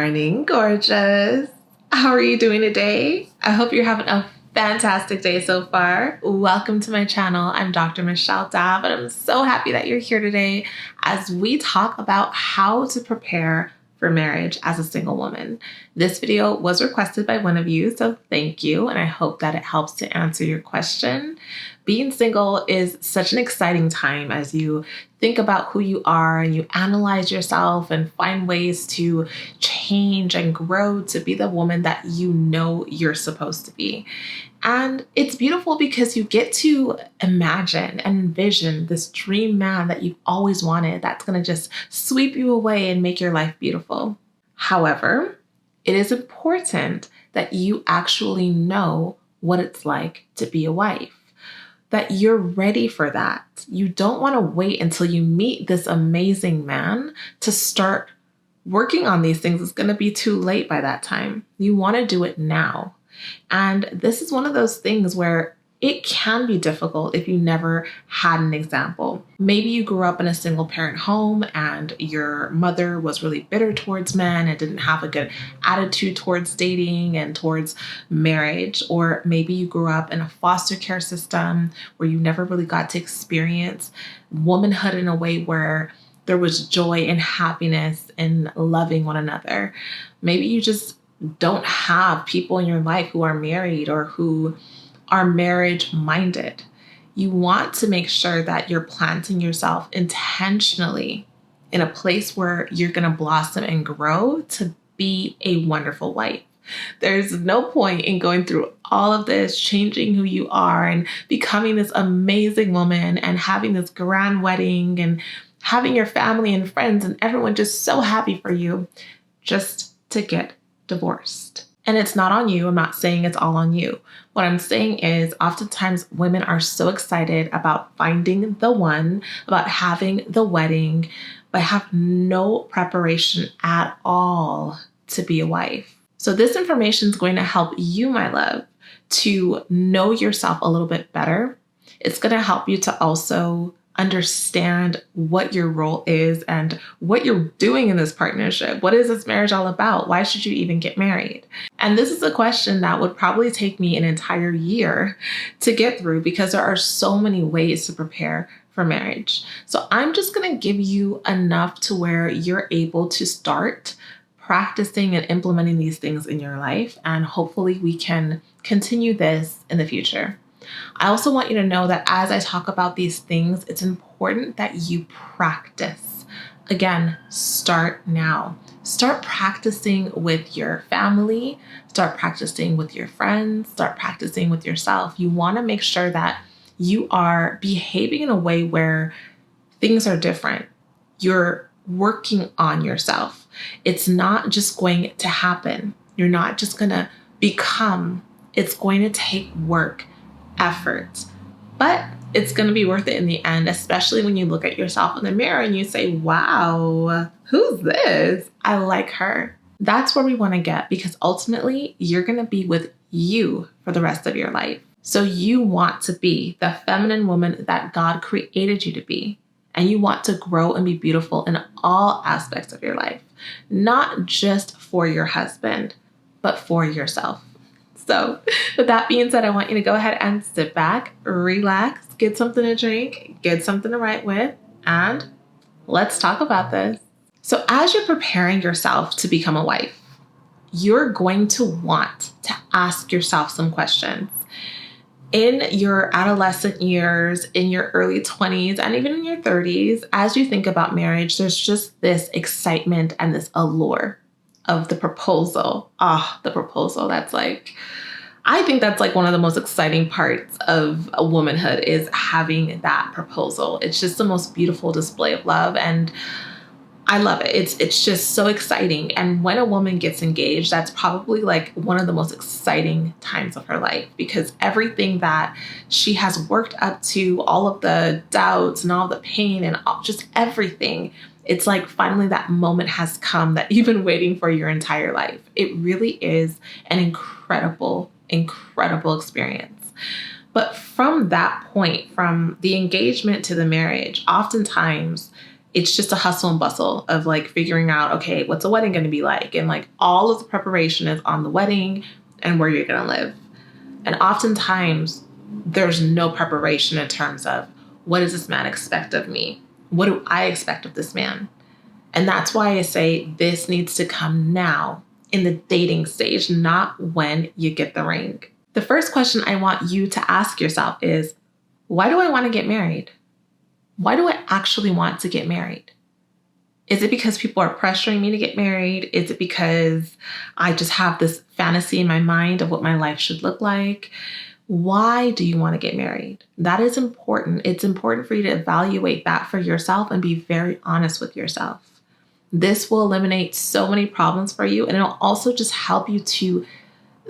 morning, gorgeous. How are you doing today? I hope you're having a fantastic day so far. Welcome to my channel. I'm Dr. Michelle Dav, and I'm so happy that you're here today as we talk about how to prepare for marriage as a single woman. This video was requested by one of you, so thank you, and I hope that it helps to answer your question. Being single is such an exciting time as you think about who you are and you analyze yourself and find ways to change and grow to be the woman that you know you're supposed to be. And it's beautiful because you get to imagine and envision this dream man that you've always wanted that's going to just sweep you away and make your life beautiful. However, it is important that you actually know what it's like to be a wife, that you're ready for that. You don't want to wait until you meet this amazing man to start working on these things. It's going to be too late by that time. You want to do it now. And this is one of those things where it can be difficult if you never had an example. Maybe you grew up in a single parent home and your mother was really bitter towards men and didn't have a good attitude towards dating and towards marriage. Or maybe you grew up in a foster care system where you never really got to experience womanhood in a way where there was joy and happiness in loving one another. Maybe you just don't have people in your life who are married or who are marriage minded. You want to make sure that you're planting yourself intentionally in a place where you're going to blossom and grow to be a wonderful wife. There's no point in going through all of this, changing who you are and becoming this amazing woman and having this grand wedding and having your family and friends and everyone just so happy for you just to get divorced. And it's not on you. I'm not saying it's all on you. What I'm saying is oftentimes women are so excited about finding the one, about having the wedding, but have no preparation at all to be a wife. So this information is going to help you, my love, to know yourself a little bit better. It's going to help you to also understand what your role is and what you're doing in this partnership. What is this marriage all about? Why should you even get married? And this is a question that would probably take me an entire year to get through because there are so many ways to prepare for marriage. So I'm just going to give you enough to where you're able to start practicing and implementing these things in your life. And hopefully we can continue this in the future. I also want you to know that as I talk about these things, it's important that you practice. Again, start now. Start practicing with your family, start practicing with your friends, start practicing with yourself. You want to make sure that you are behaving in a way where things are different. You're working on yourself. It's not just going to happen. You're not just going to become. It's going to take work, effort, but it's going to be worth it in the end, especially when you look at yourself in the mirror and you say, wow, who's this? I like her. That's where we want to get because ultimately you're going to be with you for the rest of your life. So you want to be the feminine woman that God created you to be. And you want to grow and be beautiful in all aspects of your life, not just for your husband, but for yourself. So with that being said, I want you to go ahead and sit back, relax, get something to drink, get something to write with, and let's talk about this. So as you're preparing yourself to become a wife, you're going to want to ask yourself some questions. In your adolescent years, in your early 20s, and even in your 30s, as you think about marriage, there's just this excitement and this allure of the proposal. The proposal. I think that's like one of the most exciting parts of a womanhood is having that proposal. It's just the most beautiful display of love. And I love it. It's just so exciting. And when a woman gets engaged, that's probably like one of the most exciting times of her life because everything that she has worked up to, all of the doubts and all the pain and just everything, it's like finally that moment has come that you've been waiting for your entire life. It really is an incredible experience. But from that point, from the engagement to the marriage, oftentimes it's just a hustle and bustle of like figuring out, okay, what's a wedding going to be like? And like all of the preparation is on the wedding and where you're going to live. And oftentimes there's no preparation in terms of what does this man expect of me? What do I expect of this man? And that's why I say this needs to come now in the dating stage, not when you get the ring. The first question I want you to ask yourself is, why do I want to get married? Why do I actually want to get married? Is it because people are pressuring me to get married? Is it because I just have this fantasy in my mind of what my life should look like? Why do you want to get married? That is important. It's important for you to evaluate that for yourself and be very honest with yourself. This will eliminate so many problems for you, and it'll also just help you to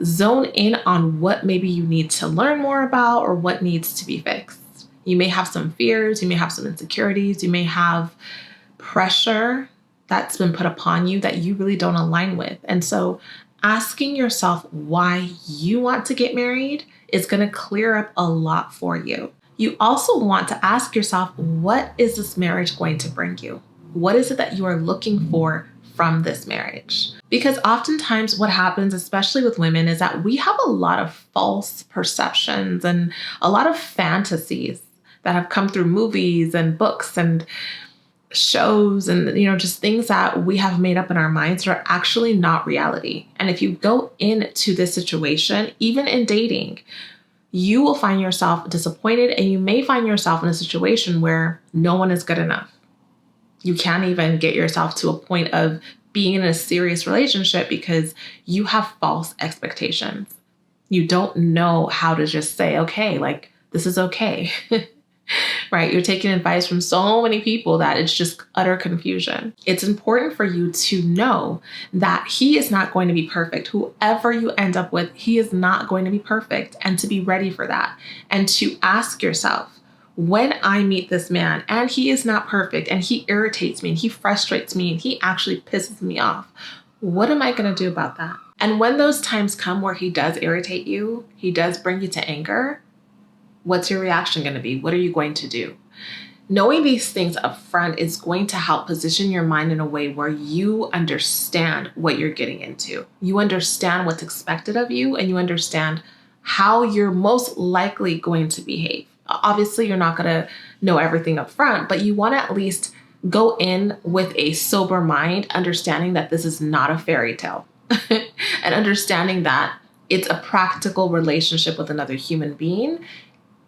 zone in on what maybe you need to learn more about or what needs to be fixed. You may have some fears, you may have some insecurities, you may have pressure that's been put upon you that you really don't align with. And so asking yourself why you want to get married is going to clear up a lot for you. You also want to ask yourself, what is this marriage going to bring you? What is it that you are looking for from this marriage? Because oftentimes what happens, especially with women, is that we have a lot of false perceptions and a lot of fantasies that have come through movies and books and shows and, just things that we have made up in our minds that are actually not reality. And if you go into this situation, even in dating, you will find yourself disappointed, and you may find yourself in a situation where no one is good enough. You can't even get yourself to a point of being in a serious relationship because you have false expectations. You don't know how to just say, okay, like this is okay. Right? You're taking advice from so many people that it's just utter confusion. It's important for you to know that he is not going to be perfect. Whoever you end up with, he is not going to be perfect, and to be ready for that. And to ask yourself, when I meet this man and he is not perfect and he irritates me and he frustrates me and he actually pisses me off, what am I going to do about that? And when those times come where he does irritate you, he does bring you to anger, what's your reaction going to be? What are you going to do? Knowing these things up front is going to help position your mind in a way where you understand what you're getting into. You understand what's expected of you, and you understand how you're most likely going to behave. Obviously, you're not going to know everything up front, but you want to at least go in with a sober mind, understanding that this is not a fairy tale and understanding that it's a practical relationship with another human being,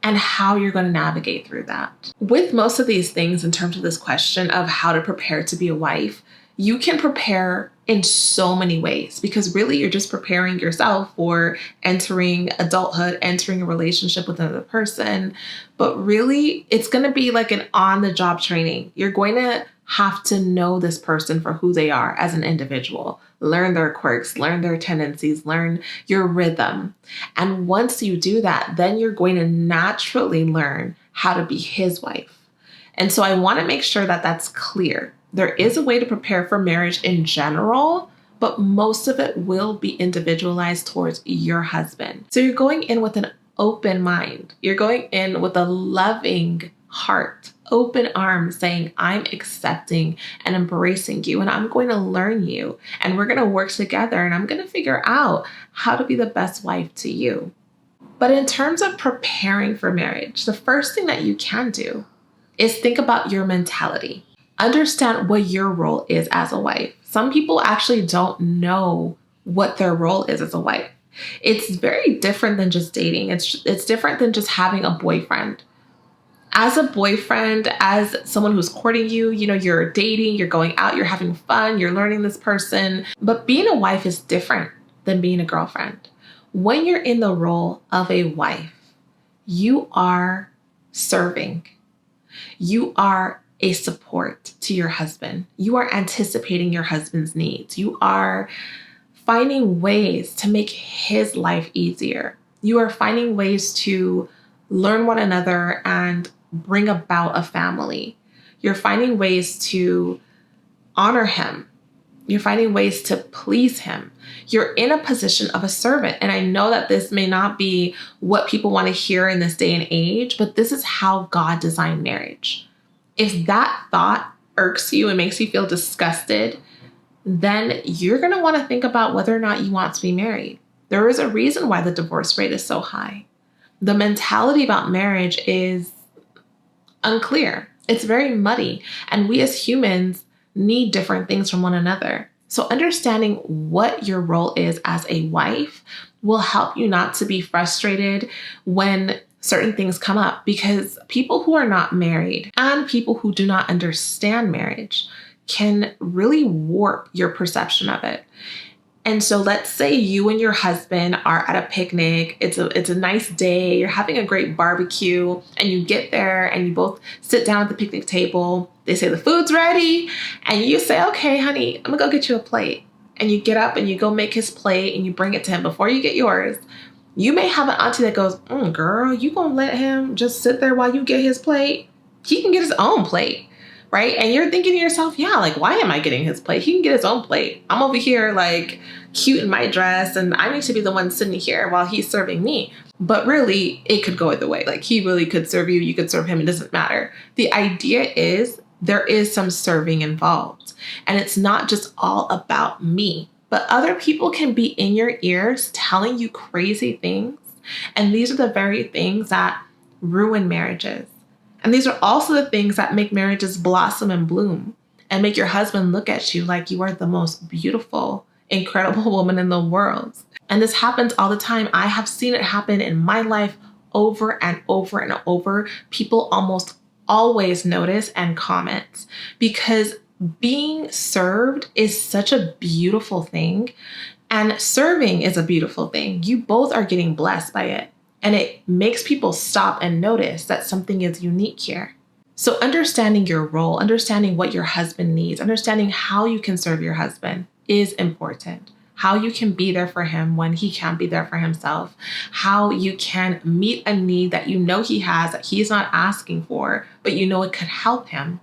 and how you're going to navigate through that. With most of these things, in terms of this question of how to prepare to be a wife, you can prepare in so many ways, because really you're just preparing yourself for entering adulthood, entering a relationship with another person. But really, it's going to be like an on-the-job training. You're going to have to know this person for who they are as an individual, learn their quirks, learn their tendencies, learn your rhythm. And once you do that, then you're going to naturally learn how to be his wife. And so I want to make sure that that's clear. There is a way to prepare for marriage in general, but most of it will be individualized towards your husband. So you're going in with an open mind. You're going in with a loving heart, open arms, saying, I'm accepting and embracing you, and I'm going to learn you, and we're going to work together, and I'm going to figure out how to be the best wife to you. But in terms of preparing for marriage, the first thing that you can do is think about your mentality. Understand what your role is as a wife. Some people actually don't know what their role is as a wife. It's very different than just dating. It's different than just having a boyfriend. As a boyfriend, as someone who's courting you, you're dating, you're going out, you're having fun, you're learning this person. But being a wife is different than being a girlfriend. When you're in the role of a wife, you are serving. You are a support to your husband. You are anticipating your husband's needs. You are finding ways to make his life easier. You are finding ways to learn one another and bring about a family. You're finding ways to honor him. You're finding ways to please him. You're in a position of a servant. And I know that this may not be what people want to hear in this day and age, but this is how God designed marriage. If that thought irks you and makes you feel disgusted, then you're going to want to think about whether or not you want to be married. There is a reason why the divorce rate is so high. The mentality about marriage is unclear. It's very muddy. And we as humans need different things from one another. So understanding what your role is as a wife will help you not to be frustrated when certain things come up, because people who are not married and people who do not understand marriage can really warp your perception of it. And so let's say you and your husband are at a picnic. It's a nice day. You're having a great barbecue and you get there and you both sit down at the picnic table. They say the food's ready and you say, okay, honey, I'm gonna go get you a plate. And you get up and you go make his plate and you bring it to him before you get yours. You may have an auntie that goes, girl, you gonna let him just sit there while you get his plate? He can get his own plate. Right? And you're thinking to yourself, yeah, like, why am I getting his plate? He can get his own plate. I'm over here like cute in my dress and I need to be the one sitting here while he's serving me. But really, it could go either way. Like, he really could serve you. You could serve him. It doesn't matter. The idea is there is some serving involved. And it's not just all about me, but other people can be in your ears telling you crazy things. And these are the very things that ruin marriages. And these are also the things that make marriages blossom and bloom and make your husband look at you like you are the most beautiful, incredible woman in the world. And this happens all the time. I have seen it happen in my life over and over and over. People almost always notice and comment because being served is such a beautiful thing. And serving is a beautiful thing. You both are getting blessed by it. And it makes people stop and notice that something is unique here. So understanding your role, understanding what your husband needs, understanding how you can serve your husband is important. How you can be there for him when he can't be there for himself. How you can meet a need that you know he has that he's not asking for, but you know it could help him.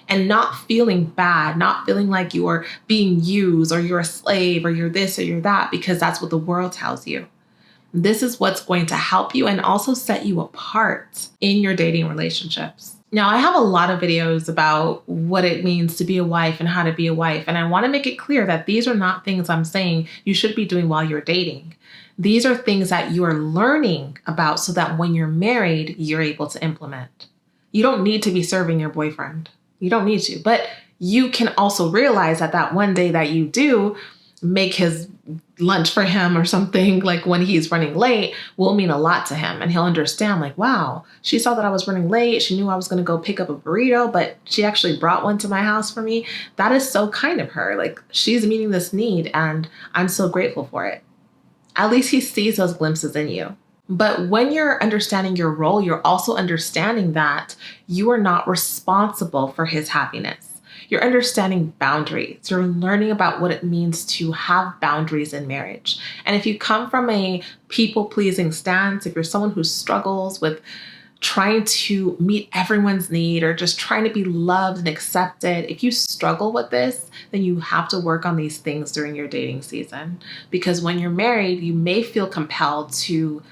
And not feeling bad, not feeling like you are being used or you're a slave or you're this or you're that, because that's what the world tells you. This is what's going to help you and also set you apart in your dating relationships. Now, I have a lot of videos about what it means to be a wife and how to be a wife. And I want to make it clear that these are not things I'm saying you should be doing while you're dating. These are things that you are learning about so that when you're married, you're able to implement. You don't need to be serving your boyfriend. You don't need to. But you can also realize that one day that you do make his lunch for him or something, like when he's running late, will mean a lot to him. And he'll understand, like, wow, she saw that I was running late. She knew I was going to go pick up a burrito, but she actually brought one to my house for me. That is so kind of her. Like, she's meeting this need and I'm so grateful for it. At least he sees those glimpses in you. But when you're understanding your role, you're also understanding that you are not responsible for his happiness. You're understanding boundaries. You're learning about what it means to have boundaries in marriage. And if you come from a people-pleasing stance, if you're someone who struggles with trying to meet everyone's need or just trying to be loved and accepted, if you struggle with this, then you have to work on these things during your dating season. Because when you're married, you may feel compelled to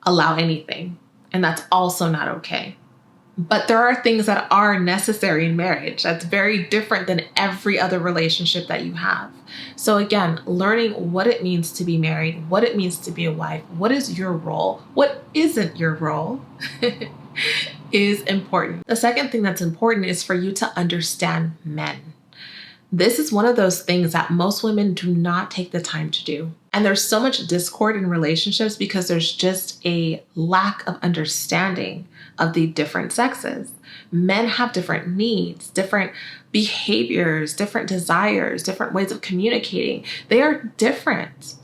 allow anything. And that's also not okay. But there are things that are necessary in marriage. That's very different than every other relationship that you have. So again, learning what it means to be married, what it means to be a wife, what is your role, what isn't your role is important. The second thing that's important is for you to understand men. This is one of those things that most women do not take the time to do. And there's so much discord in relationships because there's just a lack of understanding of the different sexes. Men have different needs, different behaviors, different desires, different ways of communicating. They are different.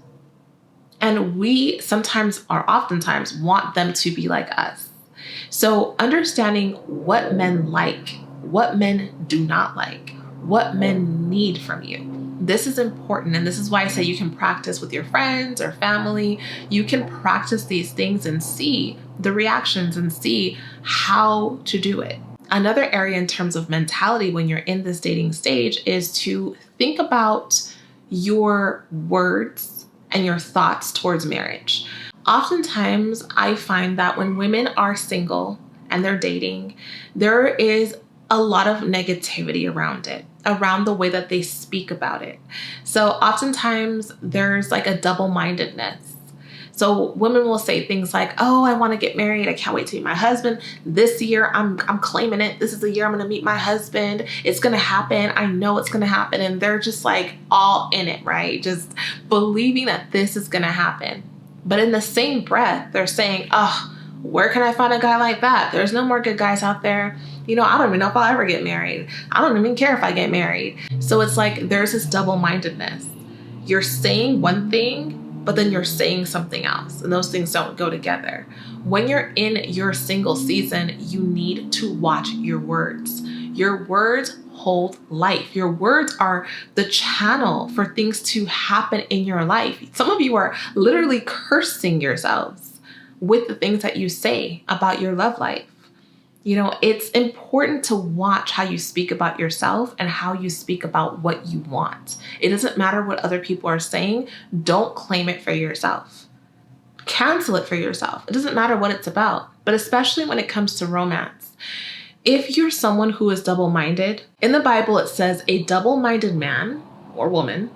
And we oftentimes want them to be like us. So understanding what men like, what men do not like, what men need from you. This is important. And this is why I say you can practice with your friends or family. You can practice these things and see the reactions and see how to do it. Another area in terms of mentality when you're in this dating stage is to think about your words and your thoughts towards marriage. Oftentimes, I find that when women are single and they're dating, there is a lot of negativity around it, around the way that they speak about it. So oftentimes there's like a double-mindedness. So women will say things like, oh, I want to get married. I can't wait to meet my husband. This year, I'm claiming it. This is the year I'm going to meet my husband. It's going to happen. I know it's going to happen. And they're just like all in it, right? Just believing that this is going to happen. But in the same breath, they're saying, oh, where can I find a guy like that? There's no more good guys out there. You know, I don't even know if I'll ever get married. I don't even care if I get married. So it's like there's this double-mindedness. You're saying one thing, but then you're saying something else, and those things don't go together. When you're in your single season, you need to watch your words. Your words hold life. Your words are the channel for things to happen in your life. Some of you are literally cursing yourselves with the things that you say about your love life. You know, it's important to watch how you speak about yourself and how you speak about what you want. It doesn't matter what other people are saying. Don't claim it for yourself. Cancel it for yourself. It doesn't matter what it's about, but especially when it comes to romance. If you're someone who is double-minded, in the Bible it says a double-minded man or woman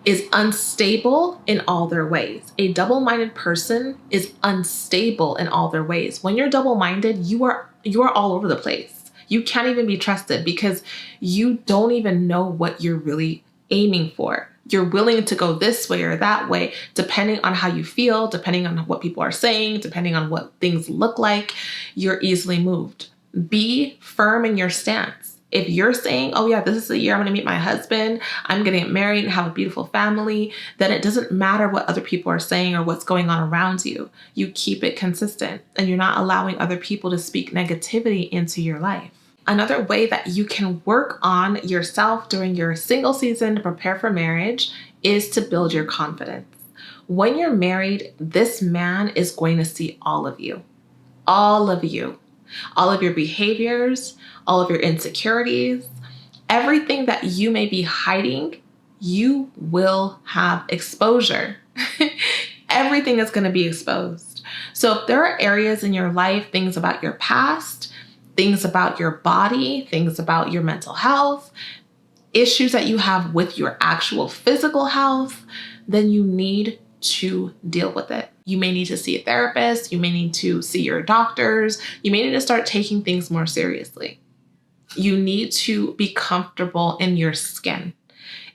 is unstable in all their ways. A double-minded person is unstable in all their ways. When you're double-minded, you are all over the place. You can't even be trusted because you don't even know what you're really aiming for. You're willing to go this way or that way, depending on how you feel, depending on what people are saying, depending on what things look like. You're easily moved. Be firm in your stance. If you're saying, oh yeah, this is the year I'm going to meet my husband, I'm going to get married and have a beautiful family, then it doesn't matter what other people are saying or what's going on around you. You keep it consistent and you're not allowing other people to speak negativity into your life. Another way that you can work on yourself during your single season to prepare for marriage is to build your confidence. When you're married, this man is going to see all of you, all of you. All of your behaviors, all of your insecurities, everything that you may be hiding, you will have exposure. Everything is going to be exposed. So if there are areas in your life, things about your past, things about your body, things about your mental health, issues that you have with your actual physical health, then you need to deal with it. You may need to see a therapist. You may need to see your doctors. You may need to start taking things more seriously. You need to be comfortable in your skin.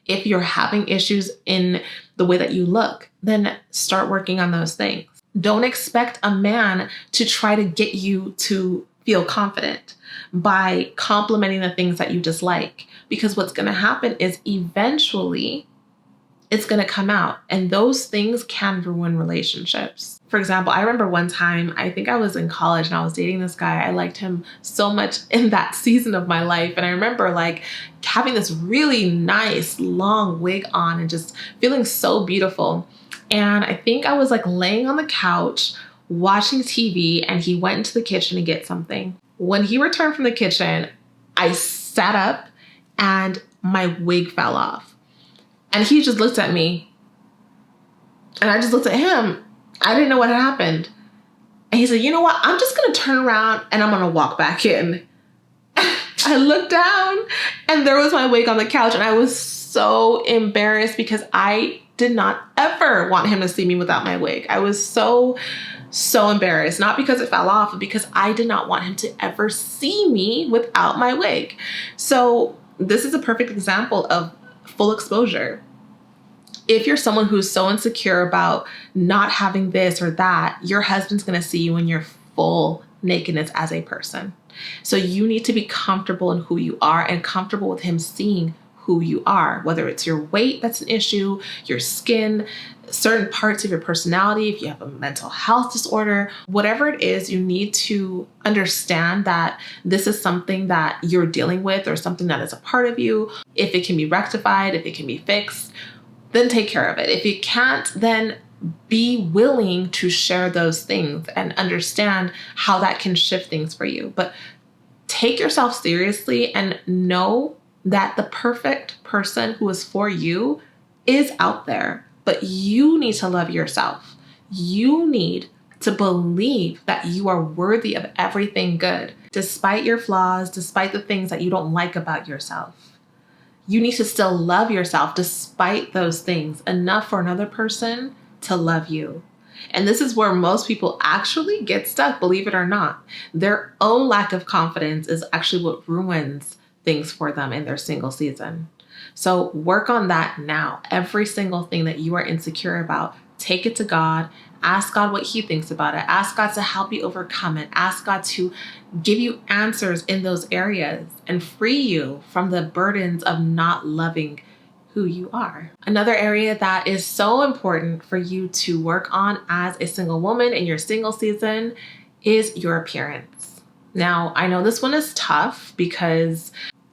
If you're having issues in the way that you look, then start working on those things. Don't expect a man to try to get you to feel confident by complimenting the things that you dislike, because what's going to happen is eventually it's going to come out, and those things can ruin relationships. For example, I remember one time, I think I was in college and I was dating this guy. I liked him so much in that season of my life. And I remember like having this really nice long wig on and just feeling so beautiful. And I think I was like laying on the couch watching TV, and he went into the kitchen to get something. When he returned from the kitchen, I sat up and my wig fell off. And he just looked at me and I just looked at him. I didn't know what had happened. And he said, you know what? I'm just going to turn around and I'm going to walk back in. I looked down and there was my wig on the couch, and I was so embarrassed because I did not ever want him to see me without my wig. I was so embarrassed, not because it fell off, but because I did not want him to ever see me without my wig. So this is a perfect example of full exposure. If you're someone who's so insecure about not having this or that, your husband's going to see you in your full nakedness as a person. So you need to be comfortable in who you are and comfortable with him seeing who you are, whether it's your weight that's an issue, your skin, certain parts of your personality, if you have a mental health disorder, whatever it is, you need to understand that this is something that you're dealing with or something that is a part of you. If it can be rectified, if it can be fixed, then take care of it. If you can't, then be willing to share those things and understand how that can shift things for you. But take yourself seriously and know that the perfect person who is for you is out there. But you need to love yourself. You need to believe that you are worthy of everything good, despite your flaws, despite the things that you don't like about yourself. You need to still love yourself despite those things enough for another person to love you. And this is where most people actually get stuck, believe it or not. Their own lack of confidence is actually what ruins things for them in their single season. So work on that now. Every single thing that you are insecure about, take it to God. Ask God what He thinks about it. Ask God to help you overcome it. Ask God to give you answers in those areas and free you from the burdens of not loving who you are. Another area that is so important for you to work on as a single woman in your single season is your appearance. Now, I know this one is tough because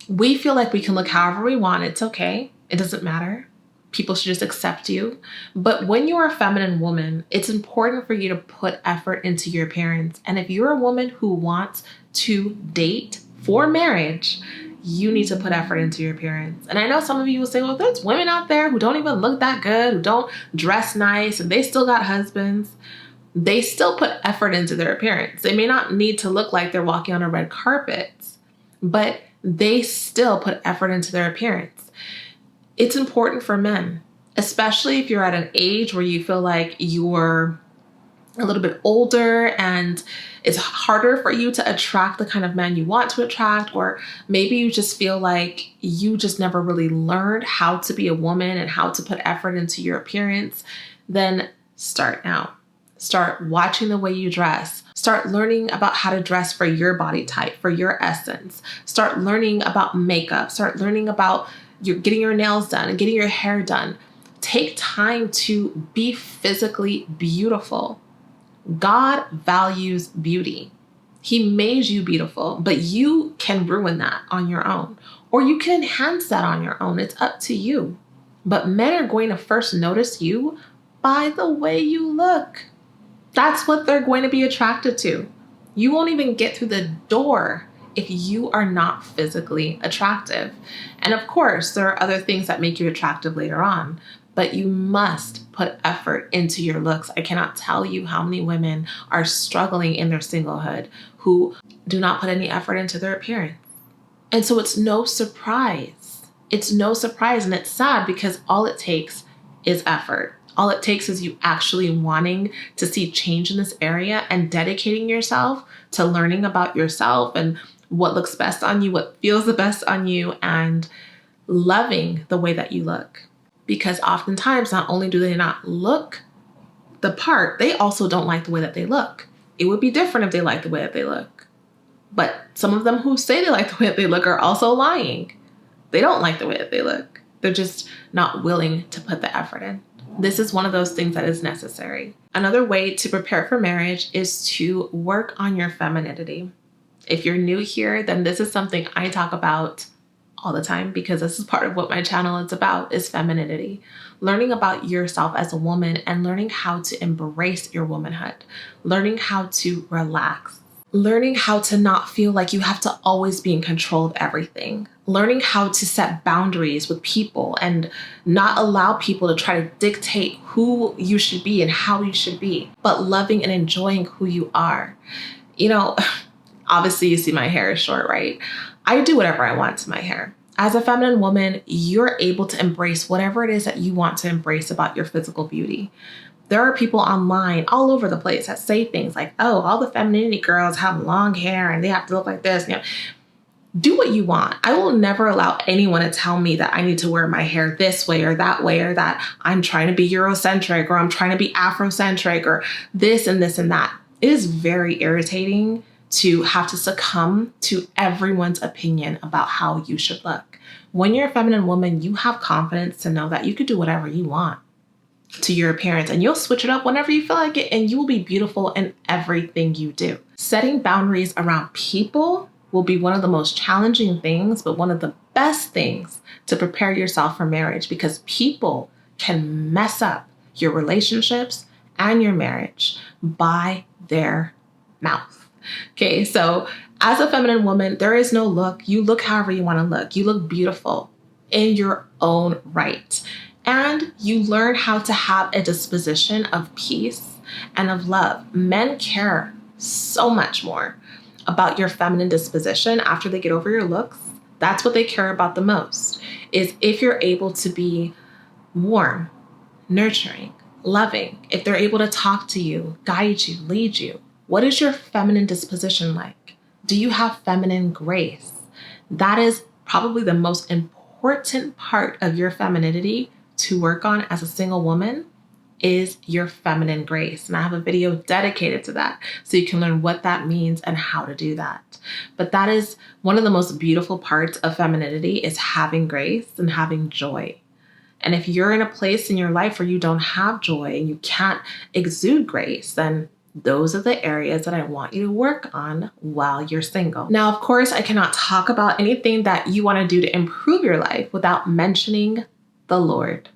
we feel like we can look however we want. It's okay. It doesn't matter. People should just accept you. But when you're a feminine woman, it's important for you to put effort into your appearance. And if you're a woman who wants to date for marriage, you need to put effort into your appearance. And I know some of you will say, well, there's women out there who don't even look that good, who don't dress nice, and they still got husbands. They still put effort into their appearance. They may not need to look like they're walking on a red carpet, but they still put effort into their appearance. It's important for men, especially if you're at an age where you feel like you're a little bit older and it's harder for you to attract the kind of man you want to attract, or maybe you just feel like you just never really learned how to be a woman and how to put effort into your appearance, then start now. Start watching the way you dress. Start learning about how to dress for your body type, for your essence. Start learning about makeup. Start learning about getting your nails done and getting your hair done. Take time to be physically beautiful. God values beauty. He made you beautiful, but you can ruin that on your own, or you can enhance that on your own. It's up to you. But men are going to first notice you by the way you look. That's what they're going to be attracted to. You won't even get through the door if you are not physically attractive. And of course, there are other things that make you attractive later on, but you must put effort into your looks. I cannot tell you how many women are struggling in their singlehood who do not put any effort into their appearance. And so it's no surprise. It's no surprise, and it's sad because all it takes is effort. All it takes is you actually wanting to see change in this area and dedicating yourself to learning about yourself and what looks best on you, what feels the best on you, and loving the way that you look. Because oftentimes, not only do they not look the part, they also don't like the way that they look. It would be different if they like the way that they look. But some of them who say they like the way that they look are also lying. They don't like the way that they look. They're just not willing to put the effort in. This is one of those things that is necessary. Another way to prepare for marriage is to work on your femininity. If you're new here, then this is something I talk about all the time because this is part of what my channel is about, is femininity. Learning about yourself as a woman and learning how to embrace your womanhood. Learning how to relax. Learning how to not feel like you have to always be in control of everything. Learning how to set boundaries with people and not allow people to try to dictate who you should be and how you should be, but loving and enjoying who you are. You know, obviously you see my hair is short, right? I do whatever I want to my hair. As a feminine woman, you're able to embrace whatever it is that you want to embrace about your physical beauty. There are people online all over the place that say things like, oh, all the femininity girls have long hair and they have to look like this. You know, do what you want. I will never allow anyone to tell me that I need to wear my hair this way, or that I'm trying to be Eurocentric, or I'm trying to be Afrocentric, or this and this and that. It is very irritating to have to succumb to everyone's opinion about how you should look. When you're a feminine woman, you have confidence to know that you could do whatever you want to your appearance, and you'll switch it up whenever you feel like it, and you will be beautiful in everything you do. Setting boundaries around people will be one of the most challenging things, but one of the best things to prepare yourself for marriage, because people can mess up your relationships and your marriage by their mouth. Okay, so as a feminine woman, there is no look. You look however you want to look. You look beautiful in your own right. And you learn how to have a disposition of peace and of love. Men care so much more about your feminine disposition after they get over your looks. That's what they care about the most, is if you're able to be warm, nurturing, loving, if they're able to talk to you, guide you, lead you. What is your feminine disposition like? Do you have feminine grace? That is probably the most important part of your femininity to work on as a single woman, is your feminine grace. And I have a video dedicated to that, so you can learn what that means and how to do that. But that is one of the most beautiful parts of femininity, is having grace and having joy. And if you're in a place in your life where you don't have joy and you can't exude grace, then those are the areas that I want you to work on while you're single. Now, of course, I cannot talk about anything that you want to do to improve your life without mentioning the Lord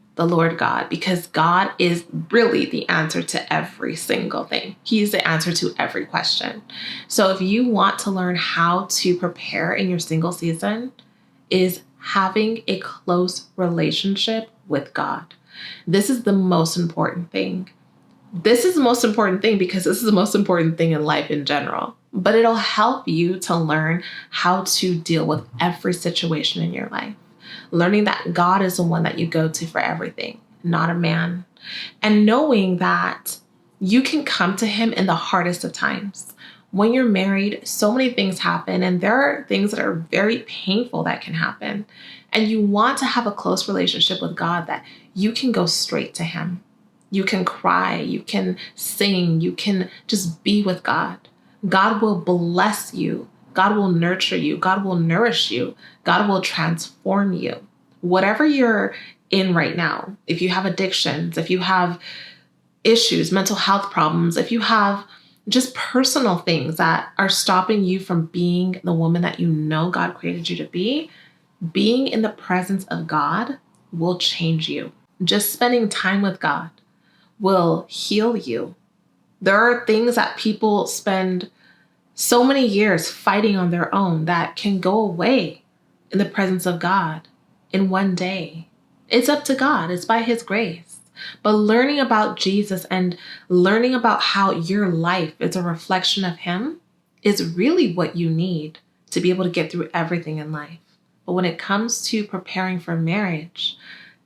God, because God is really the answer to every single thing. He's the answer to every question. So if you want to learn how to prepare in your single season, is having a close relationship with God. This is the most important thing. This is the most important thing because this is the most important thing in life in general. But it'll help you to learn how to deal with every situation in your life. Learning that God is the one that you go to for everything, not a man. And knowing that you can come to him in the hardest of times. When you're married, so many things happen, and there are things that are very painful that can happen. And you want to have a close relationship with God, that you can go straight to him. You can cry, you can sing, you can just be with God. God will bless you. God will nurture you. God will nourish you. God will transform you. Whatever you're in right now, if you have addictions, if you have issues, mental health problems, if you have just personal things that are stopping you from being the woman that you know God created you to be, being in the presence of God will change you. Just spending time with God will heal you. There are things that people spend so many years fighting on their own that can go away in the presence of God in one day. It's up to God. It's by his grace. But learning about Jesus and learning about how your life is a reflection of him is really what you need to be able to get through everything in life. But when it comes to preparing for marriage,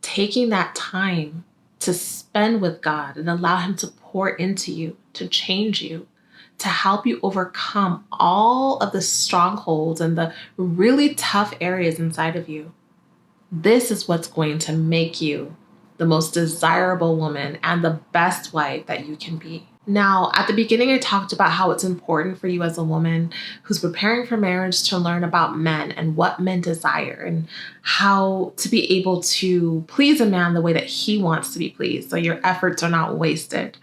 taking that time to spend with God and allow him to pour into you, to change you, to help you overcome all of the strongholds and the really tough areas inside of you. This is what's going to make you the most desirable woman and the best wife that you can be. Now, at the beginning, I talked about how it's important for you as a woman who's preparing for marriage to learn about men and what men desire and how to be able to please a man the way that he wants to be pleased, so your efforts are not wasted.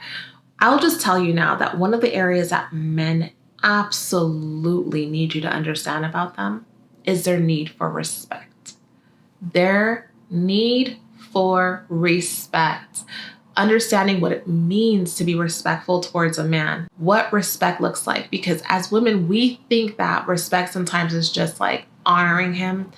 I'll just tell you now that one of the areas that men absolutely need you to understand about them is their need for respect. Their need for respect. Understanding what it means to be respectful towards a man, what respect looks like. Because as women, we think that respect sometimes is just like honoring him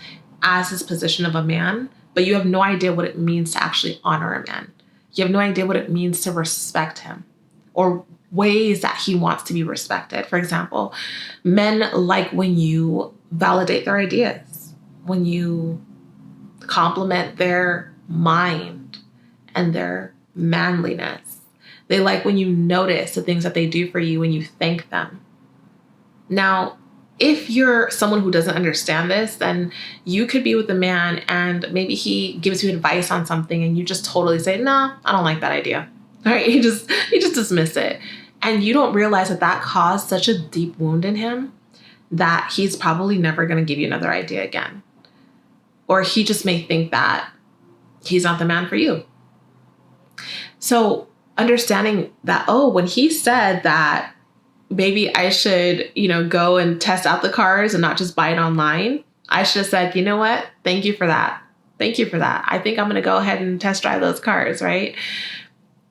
as his position of a man, but you have no idea what it means to actually honor a man. You have no idea what it means to respect him or ways that he wants to be respected. For example, men like when you validate their ideas, when you compliment their mind and their manliness. They like when you notice the things that they do for you and you thank them. Now, if you're someone who doesn't understand this, then you could be with a man and maybe he gives you advice on something and you just totally say, nah, I don't like that idea. All right, you just dismiss it. And you don't realize that that caused such a deep wound in him that he's probably never going to give you another idea again. Or he just may think that he's not the man for you. So understanding that, oh, when he said that maybe I should, go and test out the cars and not just buy it online, I should have said, you know what? Thank you for that. Thank you for that. I think I'm going to go ahead and test drive those cars, right?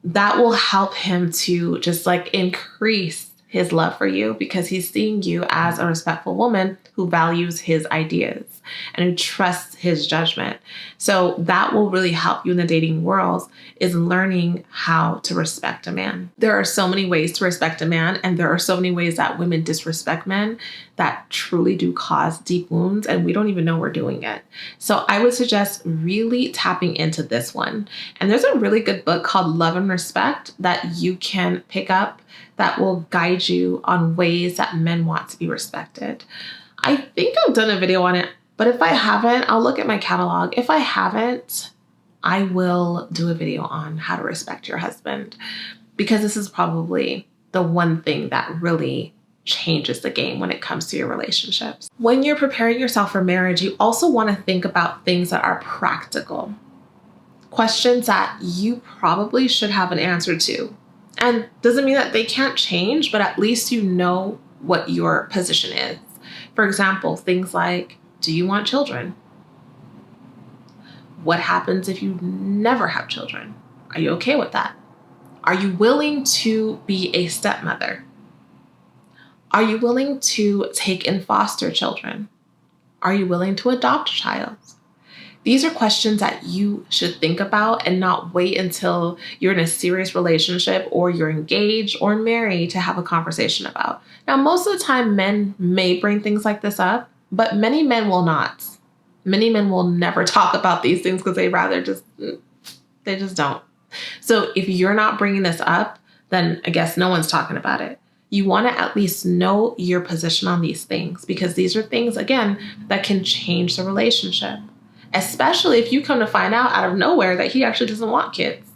That will help him to just increase his love for you because he's seeing you as a respectful woman who values his ideas. and who trusts his judgment. So that will really help you in the dating world, is learning how to respect a man. There are so many ways to respect a man, and there are so many ways that women disrespect men that truly do cause deep wounds, and we don't even know we're doing it. So I would suggest really tapping into this one. And there's a really good book called Love and Respect that you can pick up that will guide you on ways that men want to be respected. I think I've done a video on it, but if I haven't, I'll look at my catalog. If I haven't, I will do a video on how to respect your husband, because this is probably the one thing that really changes the game when it comes to your relationships. When you're preparing yourself for marriage, you also want to think about things that are practical. Questions that you probably should have an answer to. And doesn't mean that they can't change, but at least you know what your position is. For example, things like, do you want children? What happens if you never have children? Are you okay with that? Are you willing to be a stepmother? Are you willing to take in foster children? Are you willing to adopt a child? These are questions that you should think about and not wait until you're in a serious relationship or you're engaged or married to have a conversation about. Now, most of the time, men may bring things like this up, but many men will not. Many men will never talk about these things because they just don't. So if you're not bringing this up, then I guess no one's talking about it. You want to at least know your position on these things, because these are things, again, that can change the relationship, especially if you come to find out of nowhere that he actually doesn't want kids.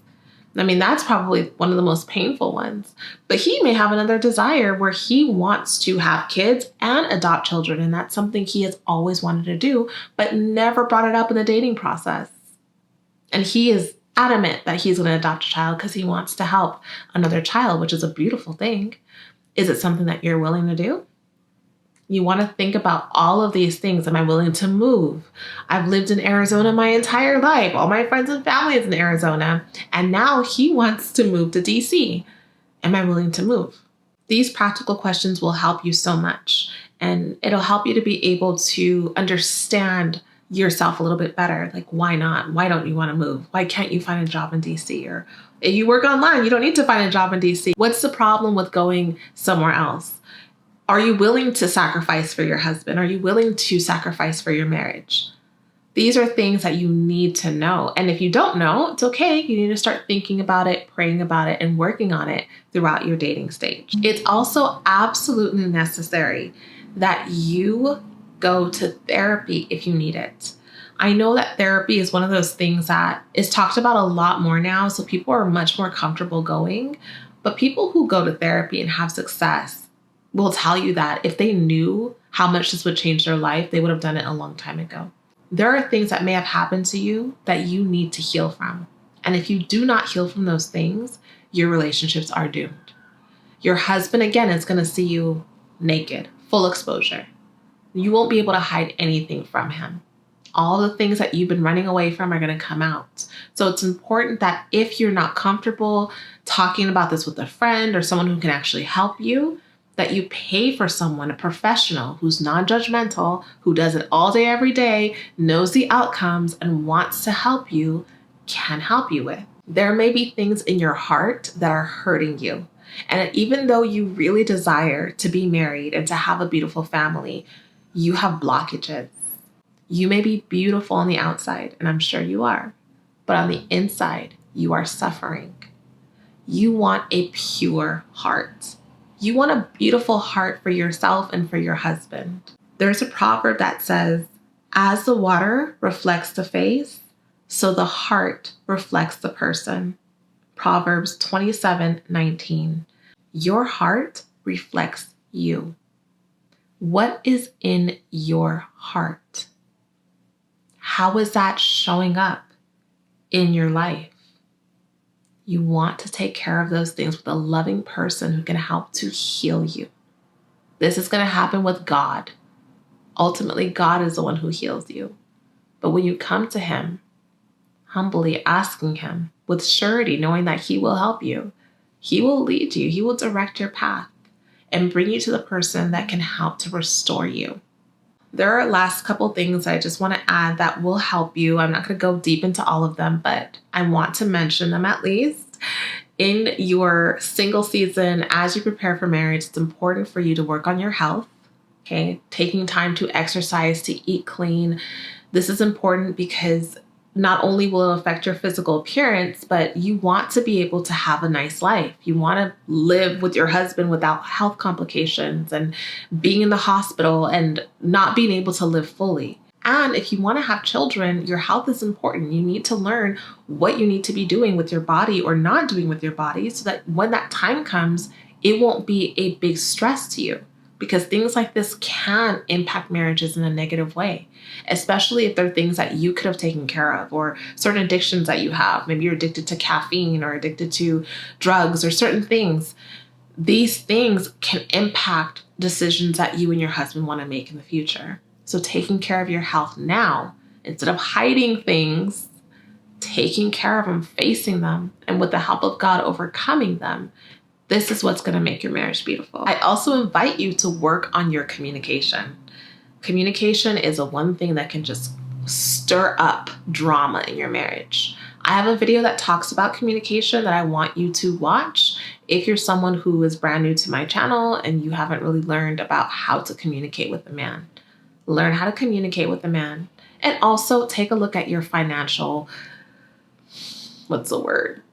I mean, that's probably one of the most painful ones. But he may have another desire where he wants to have kids and adopt children, and that's something he has always wanted to do, but never brought it up in the dating process. And he is adamant that he's going to adopt a child because he wants to help another child, which is a beautiful thing. Is it something that you're willing to do? You want to think about all of these things. Am I willing to move? I've lived in Arizona my entire life. All my friends and family is in Arizona. And now he wants to move to DC. Am I willing to move? These practical questions will help you so much. And it'll help you to be able to understand yourself a little bit better. Like, why not? Why don't you want to move? Why can't you find a job in DC? Or if you work online, you don't need to find a job in DC. What's the problem with going somewhere else? Are you willing to sacrifice for your husband? Are you willing to sacrifice for your marriage? These are things that you need to know. And if you don't know, it's okay. You need to start thinking about it, praying about it, and working on it throughout your dating stage. It's also absolutely necessary that you go to therapy if you need it. I know that therapy is one of those things that is talked about a lot more now, so people are much more comfortable going. But people who go to therapy and have success will tell you that if they knew how much this would change their life, they would have done it a long time ago. There are things that may have happened to you that you need to heal from. And if you do not heal from those things, your relationships are doomed. Your husband, again, is going to see you naked, full exposure. You won't be able to hide anything from him. All the things that you've been running away from are going to come out. So it's important that if you're not comfortable talking about this with a friend or someone who can actually help you, that you pay for someone, a professional who's non-judgmental, who does it all day, every day, knows the outcomes, and wants to help you, can help you with. There may be things in your heart that are hurting you. And even though you really desire to be married and to have a beautiful family, you have blockages. You may be beautiful on the outside, and I'm sure you are, but on the inside, you are suffering. You want a pure heart. You want a beautiful heart for yourself and for your husband. There's a proverb that says, as the water reflects the face, so the heart reflects the person. Proverbs 27:19. Your heart reflects you. What is in your heart? How is that showing up in your life? You want to take care of those things with a loving person who can help to heal you. This is going to happen with God. Ultimately, God is the one who heals you. But when you come to him, humbly asking him with surety, knowing that he will help you, he will lead you, he will direct your path and bring you to the person that can help to restore you. There are last couple things I just want to add that will help you. I'm not going to go deep into all of them, but I want to mention them at least. In your single season, as you prepare for marriage, it's important for you to work on your health. Okay, taking time to exercise, to eat clean. This is important because not only will it affect your physical appearance, but you want to be able to have a nice life. You want to live with your husband without health complications and being in the hospital and not being able to live fully. And if you want to have children, your health is important. You need to learn what you need to be doing with your body or not doing with your body so that when that time comes, it won't be a big stress to you. Because things like this can impact marriages in a negative way, especially if they're things that you could have taken care of or certain addictions that you have. Maybe you're addicted to caffeine or addicted to drugs or certain things. These things can impact decisions that you and your husband want to make in the future. So taking care of your health now, instead of hiding things, taking care of them, facing them, and with the help of God, overcoming them. This is what's going to make your marriage beautiful. I also invite you to work on your communication. Communication is a one thing that can just stir up drama in your marriage. I have a video that talks about communication that I want you to watch if you're someone who is brand new to my channel and you haven't really learned about how to communicate with a man. Learn how to communicate with a man. And also take a look at your financial,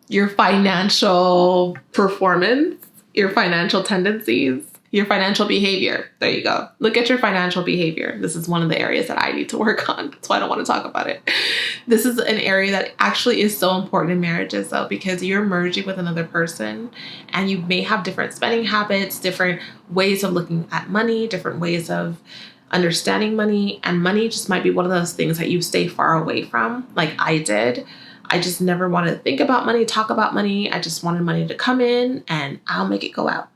your financial performance, your financial tendencies, your financial behavior. There you go. Look at your financial behavior. This is one of the areas that I need to work on. That's why I don't want to talk about it. This is an area that actually is so important in marriages though, because you're merging with another person and you may have different spending habits, different ways of looking at money, different ways of understanding money. And money just might be one of those things that you stay far away from, like I did. I just never wanted to think about money, talk about money. I just wanted money to come in and I'll make it go out,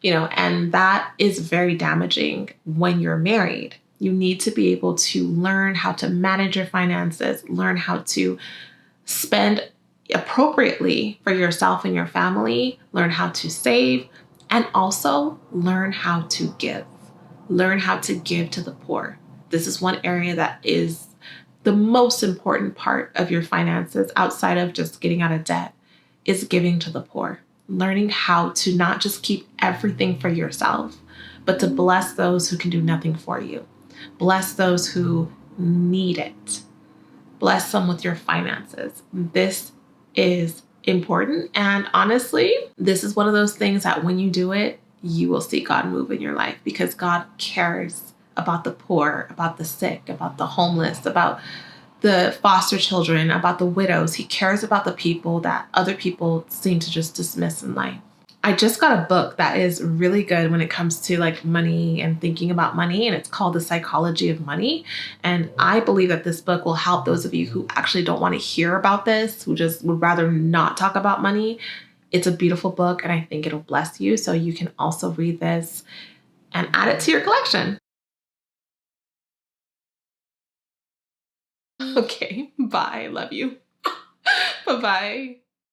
and that is very damaging when you're married. You need to be able to learn how to manage your finances, learn how to spend appropriately for yourself and your family, learn how to save, and also learn how to give. Learn how to give to the poor. This is one area that is the most important part of your finances outside of just getting out of debt is giving to the poor. Learning how to not just keep everything for yourself, but to bless those who can do nothing for you. Bless those who need it. Bless them with your finances. This is important. And honestly, this is one of those things that when you do it, you will see God move in your life because God cares about the poor, about the sick, about the homeless, about the foster children, about the widows. He cares about the people that other people seem to just dismiss in life. I just got a book that is really good when it comes to like money and thinking about money, and it's called The Psychology of Money. And I believe that this book will help those of you who actually don't want to hear about this, who just would rather not talk about money. It's a beautiful book and I think it'll bless you. So you can also read this and add it to your collection. Okay, bye. Love you. Bye-bye.